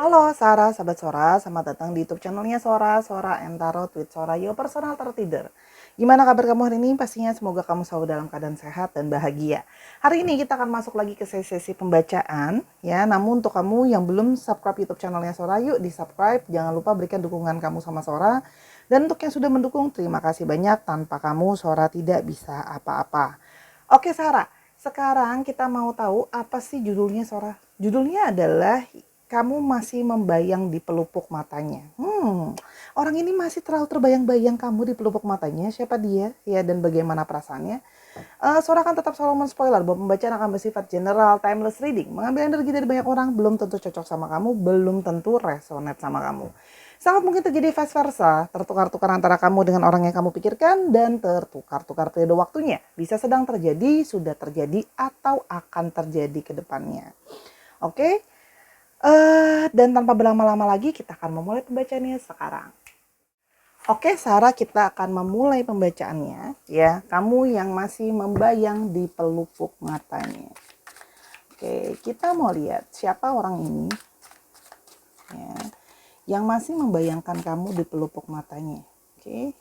Halo Sarah, sahabat Sora, selamat datang di YouTube channelnya Sora and Tarot with Sora, your personal tarot reader. Gimana kabar kamu hari ini? Pastinya semoga kamu selalu dalam keadaan sehat dan bahagia. Hari ini kita akan masuk lagi ke sesi pembacaan, ya. Namun untuk kamu yang belum subscribe YouTube channelnya Sora, yuk di subscribe. Jangan lupa berikan dukungan kamu sama Sora. Dan untuk yang sudah mendukung, terima kasih banyak. Tanpa kamu, Sora tidak bisa apa-apa. Oke Sarah, sekarang kita mau tahu apa sih judulnya Sora? Judulnya adalah kamu masih membayang di pelupuk matanya. Orang ini masih terlalu terbayang-bayang kamu di pelupuk matanya. Siapa dia? Ya, dan bagaimana perasaannya? Sora akan tetap selalu men-spoiler bahwa pembacaan akan bersifat general, timeless reading. Mengambil energi dari banyak orang, belum tentu cocok sama kamu, belum tentu resonate sama kamu. Sangat mungkin terjadi vice versa, tertukar-tukar antara kamu dengan orang yang kamu pikirkan, dan tertukar-tukar periode waktunya. Bisa sedang terjadi, sudah terjadi, atau akan terjadi ke depannya. Oke? Dan tanpa berlama-lama lagi, kita akan memulai pembacaannya sekarang. Oke, Sarah, kita akan memulai pembacaannya, ya. Kamu yang masih membayang di pelupuk matanya. Oke, kita mau lihat siapa orang ini, ya, yang masih membayangkan kamu di pelupuk matanya. Oke,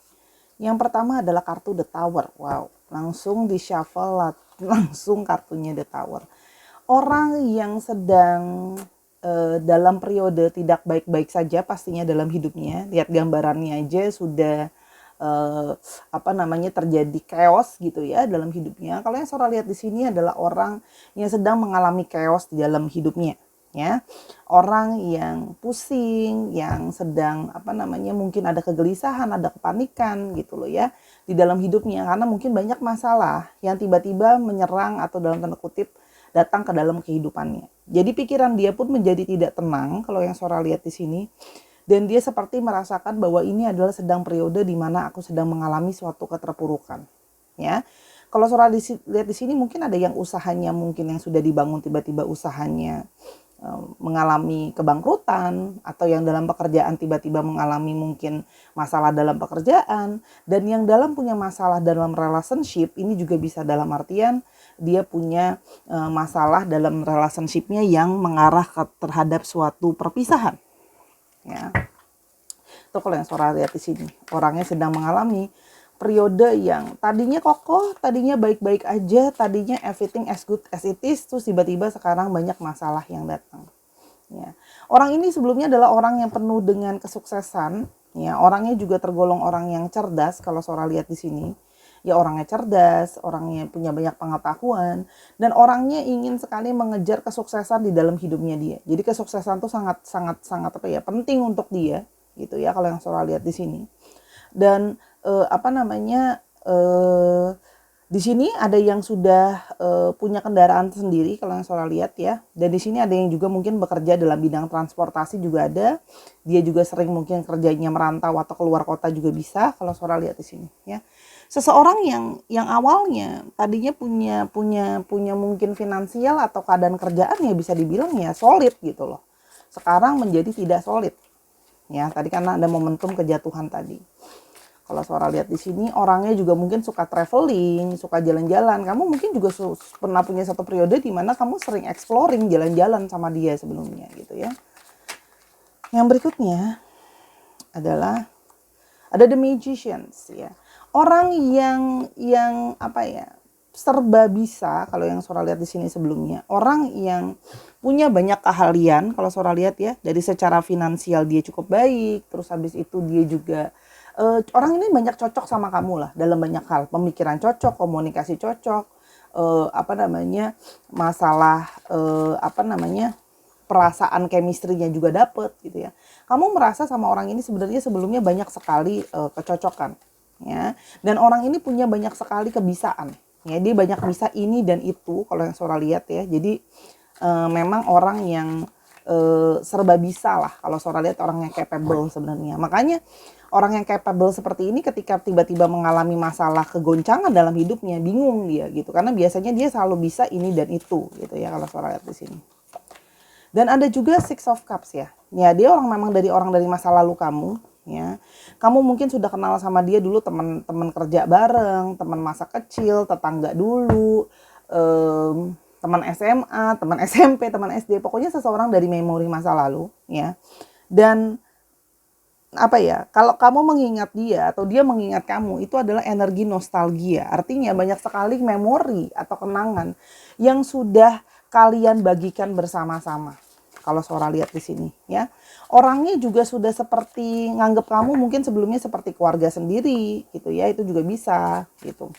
yang pertama adalah kartu The Tower. Wow, langsung di shuffle, langsung kartunya The Tower. Orang yang sedang dalam periode tidak baik-baik saja pastinya dalam hidupnya. Lihat gambarannya aja sudah terjadi chaos gitu ya dalam hidupnya. Kalau yang Sora lihat di sini adalah orang yang sedang mengalami chaos di dalam hidupnya, ya. Orang yang pusing, yang sedang mungkin ada kegelisahan, ada kepanikan gitu loh ya di dalam hidupnya, karena mungkin banyak masalah yang tiba-tiba menyerang atau dalam tanda kutip datang ke dalam kehidupannya. Jadi pikiran dia pun menjadi tidak tenang kalau yang Sora lihat di sini. Dan dia seperti merasakan bahwa ini adalah sedang periode di mana aku sedang mengalami suatu keterpurukan. Ya. Kalau Sora lihat di sini mungkin ada yang usahanya mungkin yang sudah dibangun tiba-tiba usahanya mengalami kebangkrutan, atau yang dalam pekerjaan tiba-tiba mengalami mungkin masalah dalam pekerjaan, dan yang dalam punya masalah dalam relationship ini juga bisa dalam artian dia punya masalah dalam relationshipnya yang mengarah terhadap suatu perpisahan, ya. Itu kalau yang Sora lihat di sini, orangnya sedang mengalami periode yang tadinya kokoh, tadinya baik-baik aja, tadinya everything as good as it is, terus tiba-tiba sekarang banyak masalah yang datang. Ya. Orang ini sebelumnya adalah orang yang penuh dengan kesuksesan, ya. Orangnya juga tergolong orang yang cerdas kalau Sora lihat di sini. Ya, orangnya cerdas, orangnya punya banyak pengetahuan, dan orangnya ingin sekali mengejar kesuksesan di dalam hidupnya dia. Jadi kesuksesan itu sangat penting untuk dia, gitu ya kalau yang Sora lihat di sini. Dan di sini ada yang sudah punya kendaraan sendiri kalau yang Sora lihat ya. Dan di sini ada yang juga mungkin bekerja dalam bidang transportasi juga ada. Dia juga sering mungkin kerjanya merantau atau keluar kota juga bisa kalau Sora lihat di sini ya. Seseorang yang awalnya tadinya punya mungkin finansial atau keadaan kerjaan ya bisa dibilang ya solid gitu loh. Sekarang menjadi tidak solid. Ya, tadi karena ada momentum kejatuhan tadi. Kalau Sora lihat di sini orangnya juga mungkin suka traveling, suka jalan-jalan. Kamu mungkin juga pernah punya satu periode di mana kamu sering exploring, jalan-jalan sama dia sebelumnya gitu ya. Yang berikutnya adalah ada The Magicians ya. Orang yang serba bisa kalau yang Sora lihat di sini sebelumnya. Orang yang punya banyak keahlian kalau Sora lihat ya, dari secara finansial dia cukup baik, terus habis itu dia juga orang ini banyak cocok sama kamu lah dalam banyak hal, pemikiran cocok, komunikasi cocok, masalah perasaan chemistry-nya juga dapet gitu ya. Kamu merasa sama orang ini sebenarnya sebelumnya banyak sekali kecocokan ya, dan orang ini punya banyak sekali kebisaan ya, dia banyak bisa ini dan itu kalau yang Sora lihat ya. Jadi memang orang yang serba bisa lah kalau Sora lihat, orang yang capable sebenarnya. Makanya orang yang capable seperti ini ketika tiba-tiba mengalami masalah kegoncangan dalam hidupnya bingung dia gitu, karena biasanya dia selalu bisa ini dan itu gitu ya kalau Sora lihat di sini. Dan ada juga Six of Cups ya. Ya, dia memang orang dari masa lalu kamu ya. Kamu mungkin sudah kenal sama dia dulu, teman-teman kerja bareng, teman masa kecil, tetangga dulu. teman SMA, teman SMP, teman SD, pokoknya seseorang dari memori masa lalu, ya. Dan apa ya, kalau kamu mengingat dia atau dia mengingat kamu, itu adalah energi nostalgia. Artinya banyak sekali memori atau kenangan yang sudah kalian bagikan bersama-sama. Kalau Sora lihat di sini, ya. Orangnya juga sudah seperti nganggep kamu mungkin sebelumnya seperti keluarga sendiri, gitu ya. Itu juga bisa, gitu.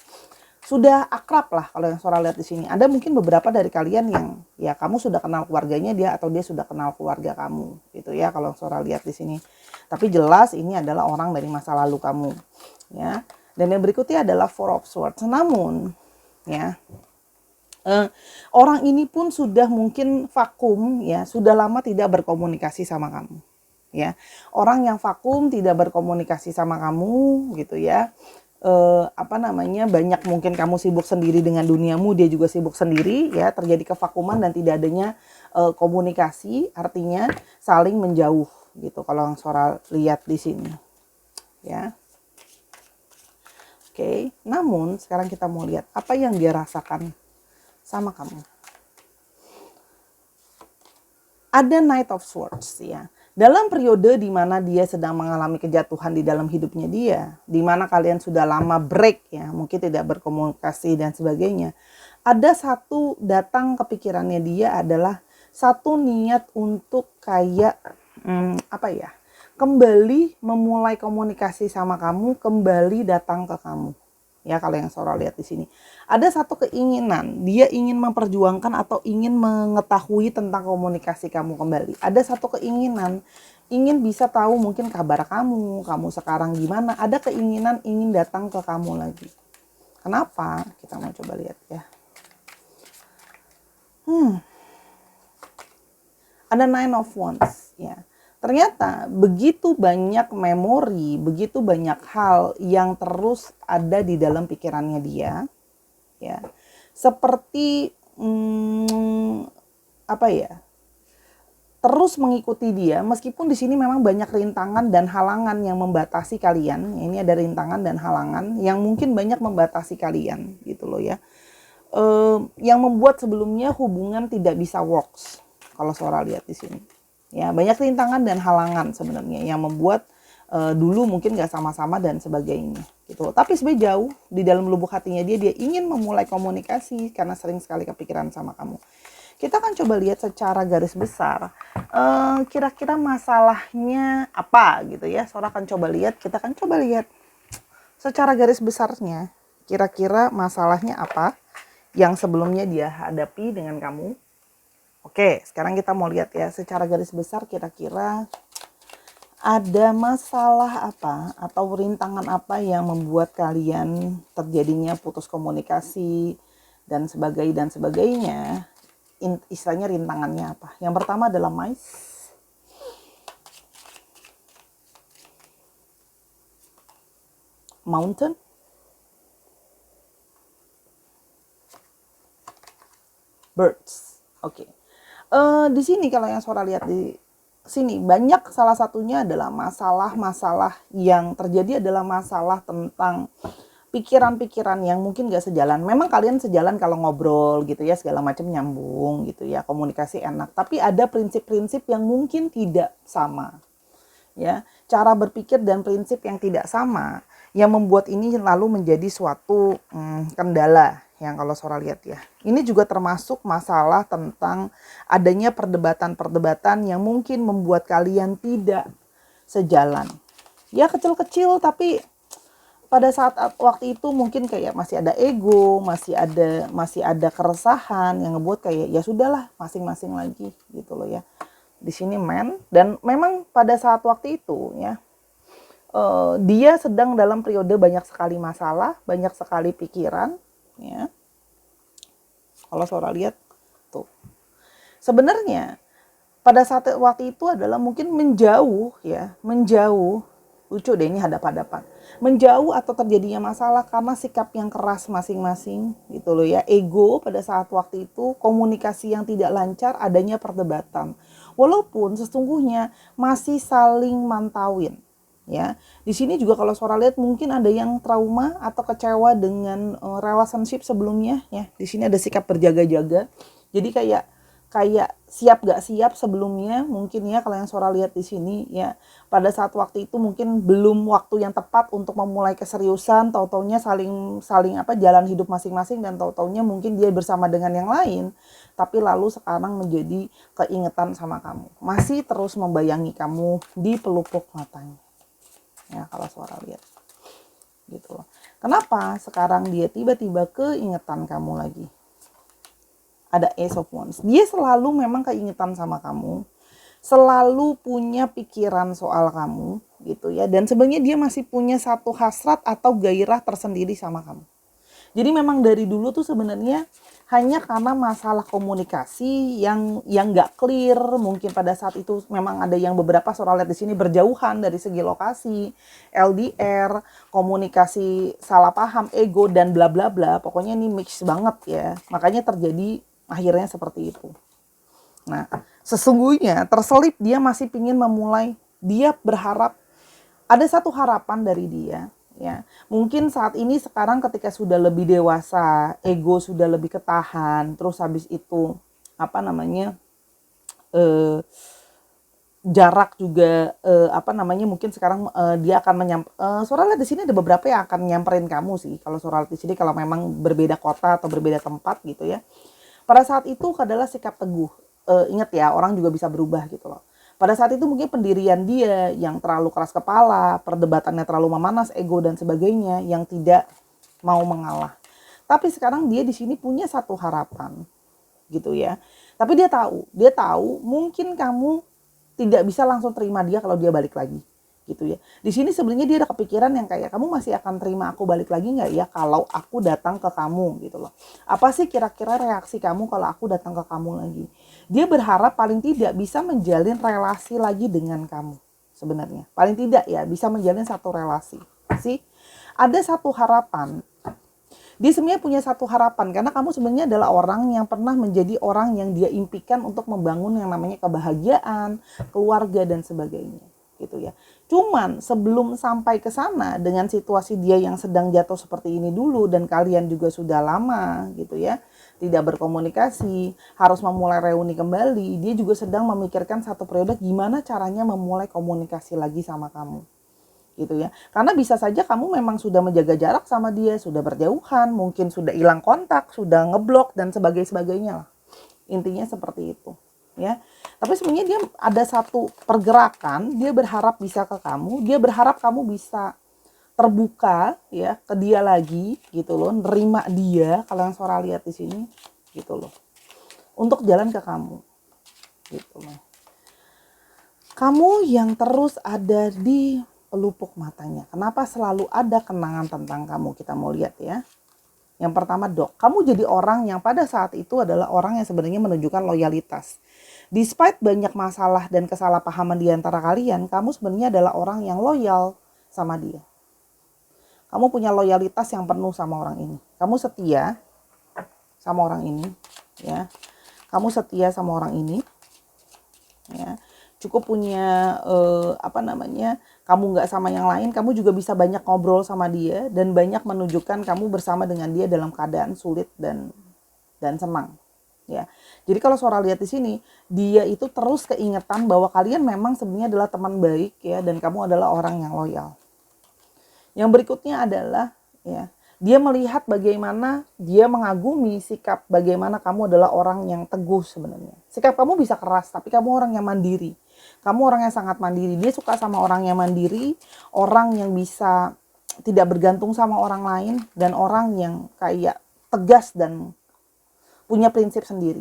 Sudah akrab lah kalau yang Sora lihat di sini. Ada mungkin beberapa dari kalian yang ya kamu sudah kenal keluarganya dia atau dia sudah kenal keluarga kamu, gitu ya kalau Sora lihat di sini. Tapi jelas ini adalah orang dari masa lalu kamu, ya. Dan yang berikutnya adalah Four of Swords. Namun, ya, orang ini pun sudah mungkin vakum, ya, sudah lama tidak berkomunikasi sama kamu, ya. Orang yang vakum tidak berkomunikasi sama kamu, gitu ya. Banyak mungkin kamu sibuk sendiri dengan duniamu, dia juga sibuk sendiri, ya, terjadi kevakuman dan tidak adanya komunikasi, artinya saling menjauh, gitu kalau yang Sora lihat di sini, ya. Oke, namun sekarang kita mau lihat apa yang dia rasakan sama kamu. Ada Knight of Swords, ya. Dalam periode di mana dia sedang mengalami kejatuhan di dalam hidupnya dia, di mana kalian sudah lama break, ya, mungkin tidak berkomunikasi dan sebagainya, ada satu datang kepikirannya dia adalah satu niat untuk kayak kembali memulai komunikasi sama kamu, kembali datang ke kamu. Ya, kalau yang Sora lihat di sini ada satu keinginan, dia ingin memperjuangkan atau ingin mengetahui tentang komunikasi kamu kembali. Ada satu keinginan ingin bisa tahu mungkin kabar kamu sekarang gimana. Ada keinginan ingin datang ke kamu lagi. Kenapa? Kita mau coba lihat, ya. Ada Nine of Wands, ya. Ternyata begitu banyak memori, begitu banyak hal yang terus ada di dalam pikirannya dia, ya. Seperti terus mengikuti dia, meskipun di sini memang banyak rintangan dan halangan yang membatasi kalian. Ini ada rintangan dan halangan yang mungkin banyak membatasi kalian, gitu loh, ya. Yang membuat sebelumnya hubungan tidak bisa works. Kalau Sora lihat di sini, ya, banyak rintangan dan halangan sebenarnya yang membuat dulu mungkin gak sama-sama dan sebagainya, gitu. Tapi sebenarnya jauh di dalam lubuk hatinya dia ingin memulai komunikasi karena sering sekali kepikiran sama kamu. Kita akan coba lihat secara garis besar kira-kira masalahnya apa, gitu ya. Sora akan coba lihat, kita akan coba lihat secara garis besarnya kira-kira masalahnya apa yang sebelumnya dia hadapi dengan kamu. Oke, sekarang kita mau lihat, ya, secara garis besar kira-kira ada masalah apa atau rintangan apa yang membuat kalian terjadinya putus komunikasi dan sebagainya. Istilahnya rintangannya apa? Yang pertama adalah Mice, Mountain, Birds. Oke. Di sini kalau yang Sora lihat di sini banyak, salah satunya adalah masalah-masalah yang terjadi adalah masalah tentang pikiran-pikiran yang mungkin gak sejalan. Memang kalian sejalan kalau ngobrol, gitu ya, segala macam nyambung, gitu ya, komunikasi enak. Tapi ada prinsip-prinsip yang mungkin tidak sama, ya, cara berpikir dan prinsip yang tidak sama yang membuat ini lalu menjadi suatu kendala. Yang kalau Sora lihat, ya, ini juga termasuk masalah tentang adanya perdebatan-perdebatan yang mungkin membuat kalian tidak sejalan. Ya, kecil-kecil, tapi pada saat waktu itu mungkin kayak masih ada ego, masih ada keresahan yang ngebuat kayak ya sudahlah masing-masing lagi, gitu loh, ya. Di sini Man, dan memang pada saat waktu itu, ya, dia sedang dalam periode banyak sekali masalah, banyak sekali pikiran, ya. Kalau Sora lihat tuh, sebenarnya pada saat waktu itu adalah mungkin menjauh, ya, lucu deh ini hadap-hadapan, menjauh atau terjadinya masalah karena sikap yang keras masing-masing, gitu loh, ya, ego pada saat waktu itu, komunikasi yang tidak lancar, adanya perdebatan, walaupun sesungguhnya masih saling mantauin, ya. Di sini juga kalau Sora lihat mungkin ada yang trauma atau kecewa dengan relationship sebelumnya ya. Di sini ada sikap berjaga-jaga. Jadi kayak siap gak siap sebelumnya mungkin ya, kalau yang Sora lihat di sini ya, pada saat waktu itu mungkin belum waktu yang tepat untuk memulai keseriusan, tahu-taunya saling jalan hidup masing-masing, dan tahu-taunya mungkin dia bersama dengan yang lain, tapi lalu sekarang menjadi keingetan sama kamu, masih terus membayangi kamu di pelupuk matanya ya, kalau Sora lihat gitu loh. Kenapa sekarang dia tiba-tiba keingetan kamu lagi? Ada Ace of Wands. Dia selalu memang keingetan sama kamu, selalu punya pikiran soal kamu gitu ya. Dan sebenarnya dia masih punya satu hasrat atau gairah tersendiri sama kamu. Jadi memang dari dulu tuh sebenarnya hanya karena masalah komunikasi yang nggak clear. Mungkin pada saat itu memang ada yang beberapa Sora lihat di sini berjauhan dari segi lokasi, LDR, komunikasi salah paham, ego dan bla bla bla. Pokoknya ini mix banget ya. Makanya terjadi akhirnya seperti itu. Nah, sesungguhnya terselip dia masih ingin memulai. Dia berharap ada satu harapan dari dia ya. Mungkin saat ini sekarang ketika sudah lebih dewasa, ego sudah lebih ketahan, terus habis itu jarak juga mungkin sekarang dia akan Sora lihat di sini ada beberapa yang akan nyamperin kamu sih. Kalau Sora lihat di sini kalau memang berbeda kota atau berbeda tempat gitu ya. Pada saat itu adalah sikap teguh. Ingat ya, orang juga bisa berubah gitu loh. Pada saat itu mungkin pendirian dia yang terlalu keras kepala, perdebatannya terlalu memanas, ego dan sebagainya, yang tidak mau mengalah. Tapi sekarang dia di sini punya satu harapan gitu ya. Tapi dia tahu mungkin kamu tidak bisa langsung terima dia kalau dia balik lagi gitu ya. Di sini sebenarnya dia ada kepikiran yang kayak, kamu masih akan terima aku balik lagi nggak ya kalau aku datang ke kamu gitu loh. Apa sih kira-kira reaksi kamu kalau aku datang ke kamu lagi? Dia berharap paling tidak bisa menjalin relasi lagi dengan kamu sebenarnya. Paling tidak ya bisa menjalin satu relasi. Sih ada satu harapan. Dia sebenarnya punya satu harapan karena kamu sebenarnya adalah orang yang pernah menjadi orang yang dia impikan untuk membangun yang namanya kebahagiaan, keluarga dan sebagainya gitu ya. Cuman sebelum sampai ke sana dengan situasi dia yang sedang jatuh seperti ini dulu, dan kalian juga sudah lama gitu ya tidak berkomunikasi, harus memulai reuni kembali, dia juga sedang memikirkan satu periode gimana caranya memulai komunikasi lagi sama kamu gitu ya. Karena bisa saja kamu memang sudah menjaga jarak sama dia, sudah berjauhan, mungkin sudah hilang kontak, sudah ngeblok dan sebagainya lah. Intinya seperti itu ya. Tapi sebenarnya dia ada satu pergerakan, dia berharap bisa ke kamu, dia berharap kamu bisa terbuka ya ke dia lagi gitu loh, nerima dia kalau yang Sora lihat di sini gitu loh. Untuk jalan ke kamu gitu loh. Kamu yang terus ada di pelupuk matanya. Kenapa selalu ada kenangan tentang kamu? Kita mau lihat ya. Yang pertama, Dok, kamu jadi orang yang pada saat itu adalah orang yang sebenarnya menunjukkan loyalitas. Despite banyak masalah dan kesalahpahaman di antara kalian, kamu sebenarnya adalah orang yang loyal sama dia. Kamu punya loyalitas yang penuh sama orang ini. Kamu setia sama orang ini, ya. Kamu setia sama orang ini, ya. Cukup punya kamu nggak sama yang lain, kamu juga bisa banyak ngobrol sama dia dan banyak menunjukkan kamu bersama dengan dia dalam keadaan sulit dan senang ya. Jadi kalau Sora lihat di sini, dia itu terus keingetan bahwa kalian memang sebenarnya adalah teman baik ya, dan kamu adalah orang yang loyal. Yang berikutnya adalah ya, dia melihat bagaimana dia mengagumi sikap bagaimana kamu adalah orang yang teguh sebenarnya. Sikap kamu bisa keras tapi kamu orang yang mandiri. Kamu orang yang sangat mandiri. Dia suka sama orang yang mandiri, orang yang bisa tidak bergantung sama orang lain, dan orang yang kayak tegas dan punya prinsip sendiri.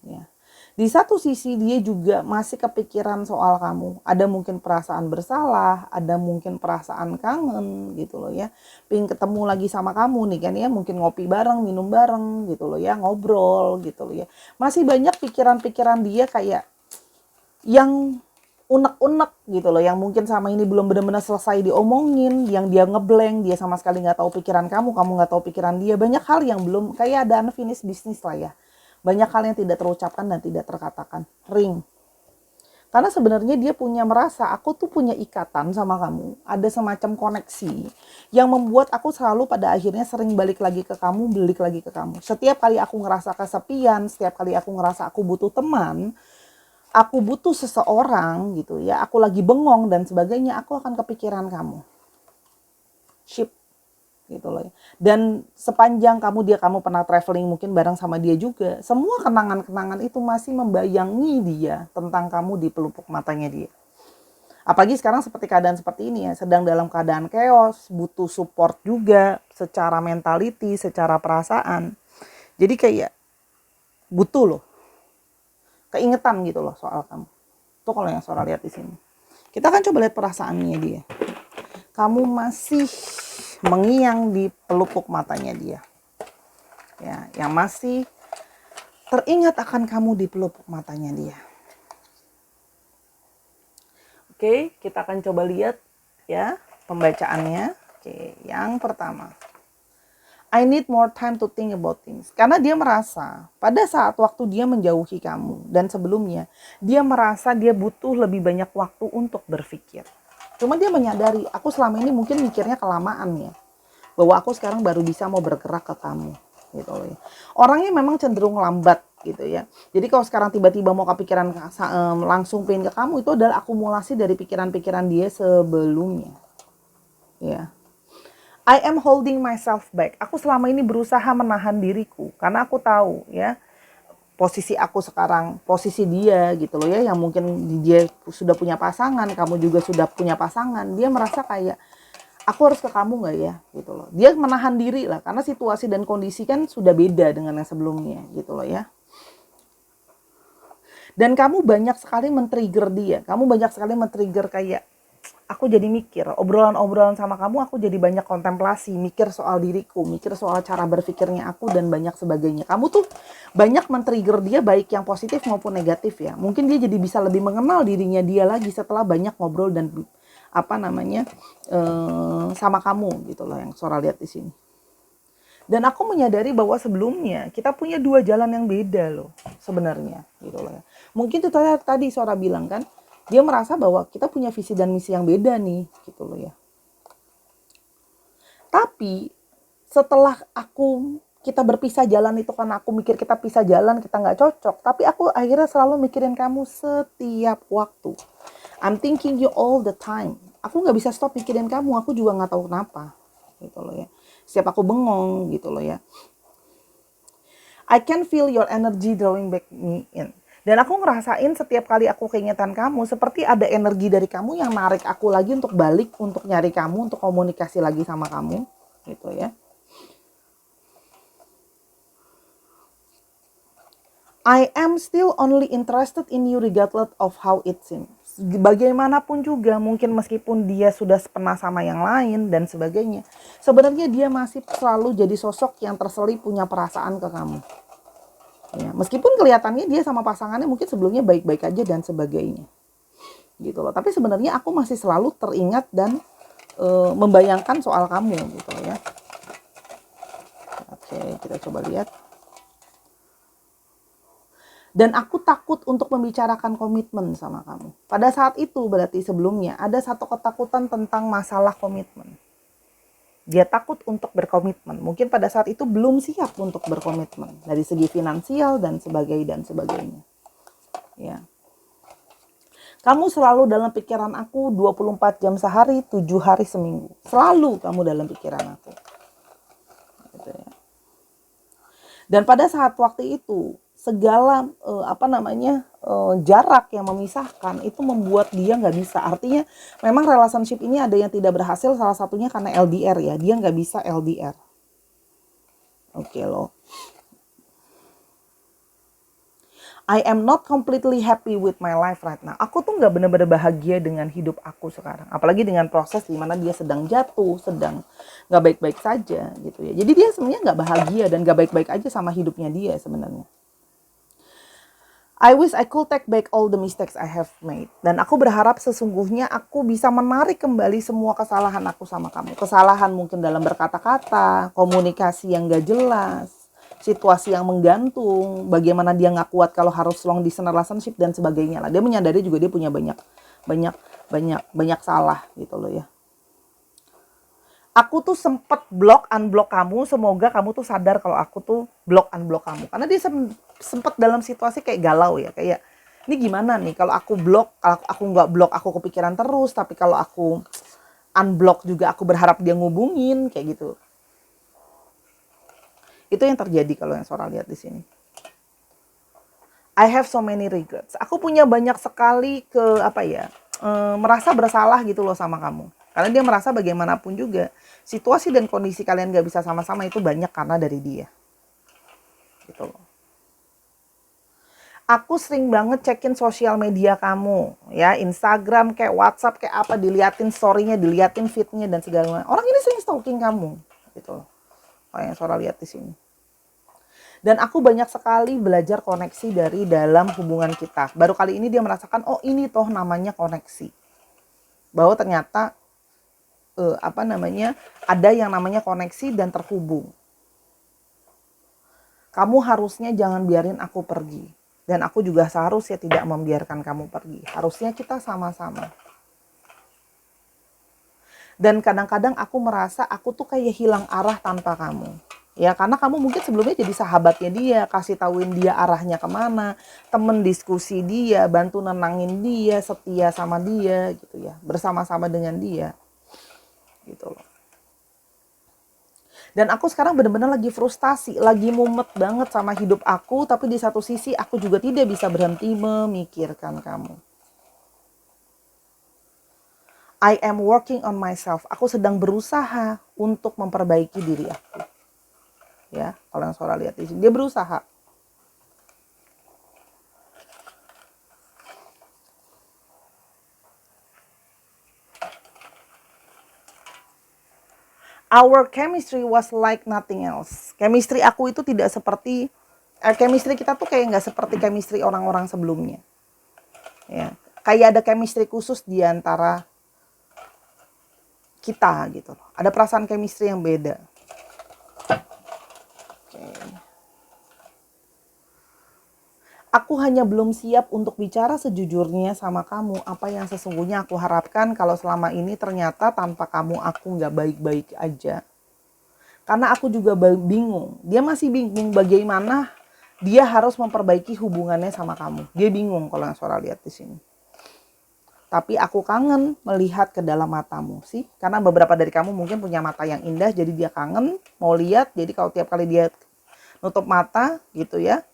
Ya. Di satu sisi dia juga masih kepikiran soal kamu. Ada mungkin perasaan bersalah, ada mungkin perasaan kangen gitu loh ya. Pengen ketemu lagi sama kamu nih kan ya, mungkin ngopi bareng, minum bareng gitu loh ya, ngobrol gitu loh ya. Masih banyak pikiran-pikiran dia kayak yang unek-unek gitu loh, yang mungkin sama ini belum benar-benar selesai diomongin, yang dia ngeblank, dia sama sekali nggak tahu pikiran kamu nggak tahu pikiran dia. Banyak hal yang belum, kayak ada unfinished business lah ya. Banyak hal yang tidak terucapkan dan tidak terkatakan. Ring. Karena sebenarnya dia punya merasa, aku tuh punya ikatan sama kamu. Ada semacam koneksi yang membuat aku selalu pada akhirnya sering balik lagi ke kamu, balik lagi ke kamu. Setiap kali aku ngerasa kesepian, setiap kali aku ngerasa aku butuh teman, aku butuh seseorang gitu ya, aku lagi bengong dan sebagainya, aku akan kepikiran kamu. Ship gitu loh ya. Dan sepanjang kamu pernah traveling mungkin bareng sama dia juga, semua kenangan-kenangan itu masih membayangi dia tentang kamu di pelupuk matanya dia. Apalagi sekarang seperti keadaan seperti ini ya, sedang dalam keadaan chaos, butuh support juga secara mentality, secara perasaan. Jadi kayak butuh loh, keingetan gitu loh soal kamu. Tuh kalau yang Sora lihat di sini. Kita akan coba lihat perasaannya dia. Kamu masih mengiang di pelupuk matanya dia. Ya, yang masih teringat akan kamu di pelupuk matanya dia. Oke, kita akan coba lihat ya pembacaannya. Oke, yang pertama. I need more time to think about things. Karena dia merasa pada saat waktu dia menjauhi kamu dan sebelumnya, dia merasa dia butuh lebih banyak waktu untuk berpikir. Cuma dia menyadari, aku selama ini mungkin mikirnya kelamaan ya. Bahwa aku sekarang baru bisa mau bergerak ke kamu. Gitu loh ya. Orangnya memang cenderung lambat gitu ya. Jadi kalau sekarang tiba-tiba mau kepikiran langsung pengen ke kamu, itu adalah akumulasi dari pikiran-pikiran dia sebelumnya. Ya. I am holding myself back. Aku selama ini berusaha menahan diriku. Karena aku tahu ya. Posisi aku sekarang, posisi dia gitu loh ya, yang mungkin dia sudah punya pasangan, kamu juga sudah punya pasangan, dia merasa kayak aku harus ke kamu nggak ya gitu loh. Dia menahan diri lah karena situasi dan kondisi kan sudah beda dengan yang sebelumnya gitu loh ya. Dan kamu banyak sekali men-trigger dia, kamu banyak sekali men-trigger kayak aku jadi mikir, obrolan-obrolan sama kamu aku jadi banyak kontemplasi, mikir soal diriku, mikir soal cara berpikirnya aku dan banyak sebagainya. Kamu tuh banyak men-trigger dia baik yang positif maupun negatif ya. Mungkin dia jadi bisa lebih mengenal dirinya dia lagi setelah banyak ngobrol dan sama kamu gitu loh yang Sora lihat di sini. Dan aku menyadari bahwa sebelumnya kita punya dua jalan yang beda loh sebenarnya gitu loh ya. Mungkin itu tadi Sora bilang kan, dia merasa bahwa kita punya visi dan misi yang beda nih, gitu loh ya. Tapi setelah kita berpisah jalan itu karena aku mikir kita pisah jalan, kita nggak cocok. Tapi aku akhirnya selalu mikirin kamu setiap waktu. I'm thinking you all the time. Aku nggak bisa stop mikirin kamu, aku juga nggak tahu kenapa, gitu loh ya. Setiap aku bengong, gitu loh ya. I can feel your energy drawing back me in. Dan aku ngerasain setiap kali aku keingetan kamu, seperti ada energi dari kamu yang narik aku lagi untuk balik, untuk nyari kamu, untuk komunikasi lagi sama kamu. Gitu ya. I am still only interested in you regardless of how it seems. Bagaimanapun juga, mungkin meskipun dia sudah pernah sama yang lain dan sebagainya, sebenarnya dia masih selalu jadi sosok yang terselip punya perasaan ke kamu. Ya, meskipun kelihatannya dia sama pasangannya mungkin sebelumnya baik-baik aja dan sebagainya. Gitu loh. Tapi sebenarnya aku masih selalu teringat dan membayangkan soal kamu gitu loh ya. Oke, kita coba lihat. Dan aku takut untuk membicarakan komitmen sama kamu. Pada saat itu berarti sebelumnya ada satu ketakutan tentang masalah komitmen. Dia takut untuk berkomitmen. Mungkin pada saat itu belum siap untuk berkomitmen. Dari segi finansial dan sebagainya. Ya. Kamu selalu dalam pikiran aku 24 jam sehari, 7 hari seminggu. Selalu kamu dalam pikiran aku. Gitu ya. Dan pada saat waktu itu, segala jarak yang memisahkan itu membuat dia nggak bisa. Artinya memang relationship ini ada yang tidak berhasil, salah satunya karena LDR ya, dia nggak bisa LDR. Oke loh. I am not completely happy with my life right now. Aku tuh nggak benar-benar bahagia dengan hidup aku sekarang. Apalagi dengan proses di mana dia sedang jatuh, sedang nggak baik-baik saja gitu ya. Jadi dia sebenarnya nggak bahagia dan nggak baik-baik aja sama hidupnya dia sebenarnya. I wish I could take back all the mistakes I have made. Dan aku berharap sesungguhnya aku bisa menarik kembali semua kesalahan aku sama kamu. Kesalahan mungkin dalam berkata-kata, komunikasi yang gak jelas, situasi yang menggantung, bagaimana dia nggak kuat kalau harus long distance relationship dan sebagainya lah. Dia menyadari juga dia punya banyak salah gitu loh ya. Aku tuh sempet unblock kamu, semoga kamu tuh sadar kalau aku tuh unblock kamu. Karena dia sempet dalam situasi kayak galau ya, kayak ini gimana nih kalau aku kalau aku nggak block aku kepikiran terus, tapi kalau aku unblock juga aku berharap dia ngubungin kayak gitu. Itu yang terjadi kalau yang Sora lihat di sini. I have so many regrets. Aku punya banyak sekali merasa bersalah gitu loh sama kamu. Karena dia merasa bagaimanapun juga situasi dan kondisi kalian gak bisa sama-sama itu banyak karena dari dia. Gitu loh. Aku sering banget cekin sosial media kamu, ya Instagram kayak WhatsApp kayak apa, diliatin story-nya, diliatin feed-nya dan segala macam. Orang ini sering stalking kamu, gitu loh. Kayak yang Sora lihat di sini. Dan aku banyak sekali belajar koneksi dari dalam hubungan kita. Baru kali ini dia merasakan, oh ini toh namanya koneksi. Bahwa ternyata ada yang namanya koneksi dan terhubung. Kamu harusnya jangan biarin aku pergi. Dan aku juga seharusnya tidak membiarkan kamu pergi. Harusnya kita sama-sama. Dan kadang-kadang aku merasa aku tuh kayak hilang arah tanpa kamu. Ya karena kamu mungkin sebelumnya jadi sahabatnya dia, kasih tauin dia arahnya kemana, temen diskusi dia, bantu nenangin dia, setia sama dia gitu ya, bersama-sama dengan dia. Gitu loh. Dan aku sekarang benar-benar lagi frustasi, lagi mumet banget sama hidup aku, tapi di satu sisi aku juga tidak bisa berhenti memikirkan kamu. I am working on myself. Aku sedang berusaha untuk memperbaiki diri aku. Ya, kalau yang Sora lihat di sini, dia berusaha. Our chemistry was like nothing else. Chemistry aku itu tidak seperti chemistry kita tuh kayak nggak seperti chemistry orang-orang sebelumnya. Ya, kayak ada chemistry khusus di antara kita gitu. Ada perasaan chemistry yang beda. Aku hanya belum siap untuk bicara sejujurnya sama kamu apa yang sesungguhnya aku harapkan kalau selama ini ternyata tanpa kamu aku nggak baik-baik aja. Karena aku juga bingung. Dia masih bingung bagaimana dia harus memperbaiki hubungannya sama kamu. Dia bingung kalau yang Sora lihat di sini. Tapi aku kangen melihat ke dalam matamu sih. Karena beberapa dari kamu mungkin punya mata yang indah jadi dia kangen mau lihat. Jadi kalau tiap kali dia nutup mata gitu ya.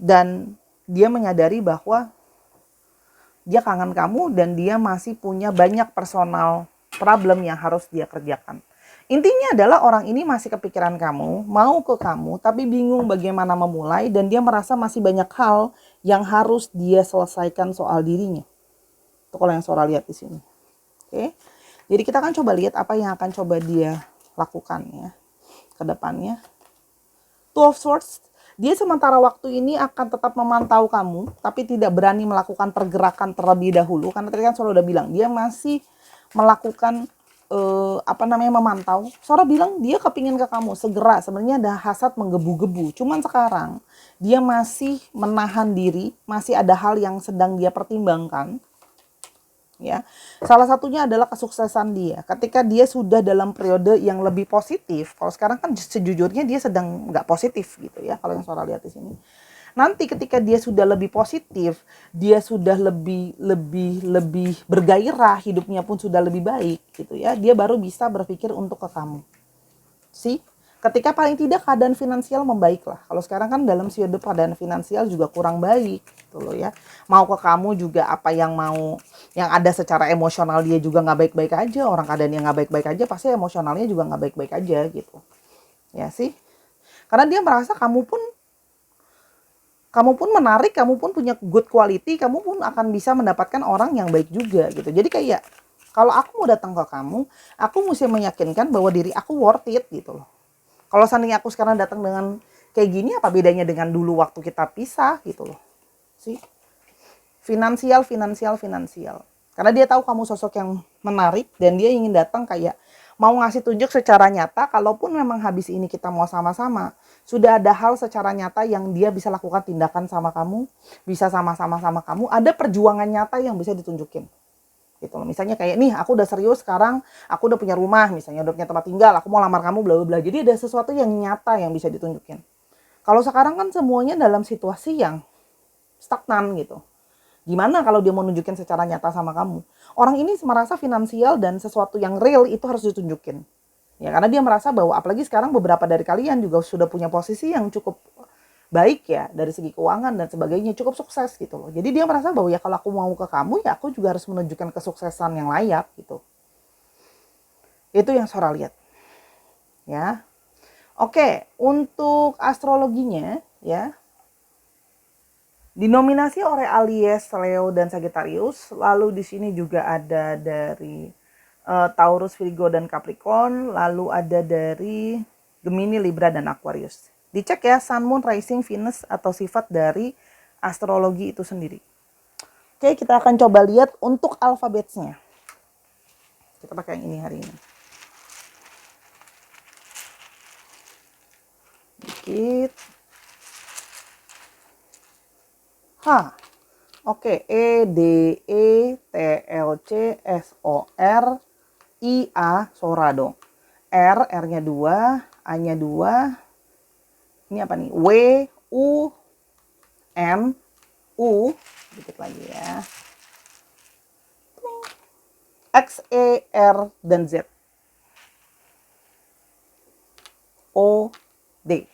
Dan dia menyadari bahwa dia kangen kamu dan dia masih punya banyak personal problem yang harus dia kerjakan. Intinya adalah orang ini masih kepikiran kamu, mau ke kamu, tapi bingung bagaimana memulai dan dia merasa masih banyak hal yang harus dia selesaikan soal dirinya. Itu kalau yang Sora lihat di sini. Oke. Jadi kita akan coba lihat apa yang akan coba dia lakukan ya ke depannya. Two of Swords. Dia sementara waktu ini akan tetap memantau kamu, tapi tidak berani melakukan pergerakan terlebih dahulu. Karena tadi kan Sora udah bilang, dia masih melakukan memantau. Sora bilang dia kepingin ke kamu, segera. Sebenarnya ada hasad menggebu-gebu. Cuman sekarang, dia masih menahan diri, masih ada hal yang sedang dia pertimbangkan. Ya, salah satunya adalah kesuksesan dia. Ketika dia sudah dalam periode yang lebih positif, kalau sekarang kan sejujurnya dia sedang nggak positif gitu ya. Kalau yang Sora lihat di sini, nanti ketika dia sudah lebih positif, dia sudah lebih bergairah, hidupnya pun sudah lebih baik gitu ya. Dia baru bisa berpikir untuk ke kamu. Ketika paling tidak keadaan finansial membaik lah. Kalau sekarang kan dalam periode keadaan finansial juga kurang baik gitu loh ya. Mau ke kamu juga apa yang ada secara emosional dia juga nggak baik-baik aja. Orang keadaan yang nggak baik-baik aja pasti emosionalnya juga nggak baik-baik aja gitu. Ya sih. Karena dia merasa kamu pun menarik, kamu pun punya good quality, kamu pun akan bisa mendapatkan orang yang baik juga gitu. Jadi kayak kalau aku mau datang ke kamu, aku mesti meyakinkan bahwa diri aku worth it gitu loh. Kalau seandainya aku sekarang datang dengan kayak gini, apa bedanya dengan dulu waktu kita pisah gitu loh. Sih. Finansial. Karena dia tahu kamu sosok yang menarik dan dia ingin datang kayak mau ngasih tunjuk secara nyata, kalaupun memang habis ini kita mau sama-sama, sudah ada hal secara nyata yang dia bisa lakukan tindakan sama kamu, bisa sama-sama sama kamu, ada perjuangan nyata yang bisa ditunjukin. Gitu loh. Misalnya kayak nih, aku udah serius sekarang, aku udah punya rumah, misalnya udah punya tempat tinggal, aku mau lamar kamu, bla bla bla. Jadi ada sesuatu yang nyata yang bisa ditunjukin. Kalau sekarang kan semuanya dalam situasi yang stagnan gitu. Gimana kalau dia mau nunjukin secara nyata sama kamu? Orang ini merasa finansial dan sesuatu yang real itu harus ditunjukin. Ya, karena dia merasa bahwa apalagi sekarang beberapa dari kalian juga sudah punya posisi yang cukup baik ya dari segi keuangan dan sebagainya, cukup sukses gitu loh. Jadi dia merasa bahwa ya kalau aku mau ke kamu ya aku juga harus menunjukkan kesuksesan yang layak gitu. Itu yang Sora lihat. Ya. Oke, untuk astrologinya ya, dinominasi oleh Aries, Leo, dan Sagittarius. Lalu di sini juga ada dari Taurus, Virgo, dan Capricorn. Lalu ada dari Gemini, Libra, dan Aquarius. Dicek ya Sun, Moon, Rising, Venus atau sifat dari astrologi itu sendiri. Oke, kita akan coba lihat untuk alfabetnya. Kita pakai yang ini hari ini. Dikit. H. Oke, E, D, E, T, L, C, S, O, R, I, A, Sora dong. R, R-nya 2, A-nya 2. Ini apa nih? W, U, N, U. Dikit lagi ya. X, E, R, dan Z. O, D.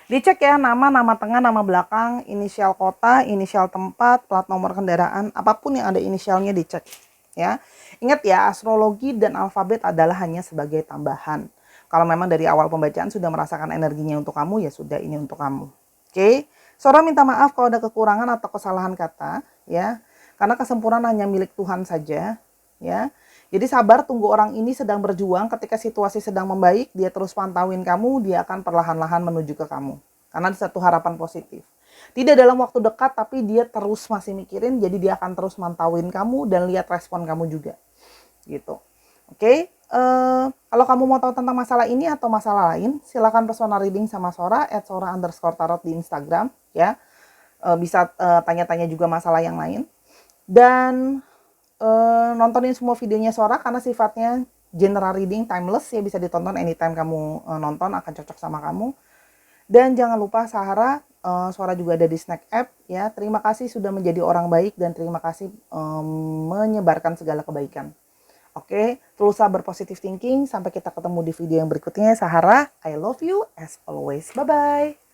Dicek ya nama tengah, nama belakang, inisial kota, inisial tempat, plat nomor kendaraan, apapun yang ada inisialnya dicek. Ya, ingat ya, astrologi dan alfabet adalah hanya sebagai tambahan. Kalau memang dari awal pembacaan sudah merasakan energinya untuk kamu, ya sudah ini untuk kamu. Oke, Sora minta maaf kalau ada kekurangan atau kesalahan kata, ya, karena kesempurnaan hanya milik Tuhan saja, ya. Jadi sabar, tunggu orang ini sedang berjuang. Ketika situasi sedang membaik, dia terus pantauin kamu, dia akan perlahan-lahan menuju ke kamu. Karena ada satu harapan positif. Tidak dalam waktu dekat, tapi dia terus masih mikirin, jadi dia akan terus mantauin kamu dan lihat respon kamu juga. Gitu. Oke, kalau kamu mau tahu tentang masalah ini atau masalah lain, silakan personal reading sama Sora, @sora_tarot di Instagram. Ya, bisa tanya-tanya juga masalah yang lain. Dan nontonin semua videonya Sora karena sifatnya general reading, timeless ya, bisa ditonton anytime kamu nonton, akan cocok sama kamu. Dan jangan lupa Sahara, Sora juga ada di Snack App ya. Terima kasih sudah menjadi orang baik dan terima kasih menyebarkan segala kebaikan. Oke, terus berpositive thinking. Sampai kita ketemu di video yang berikutnya. Sahara, I love you as always. Bye bye.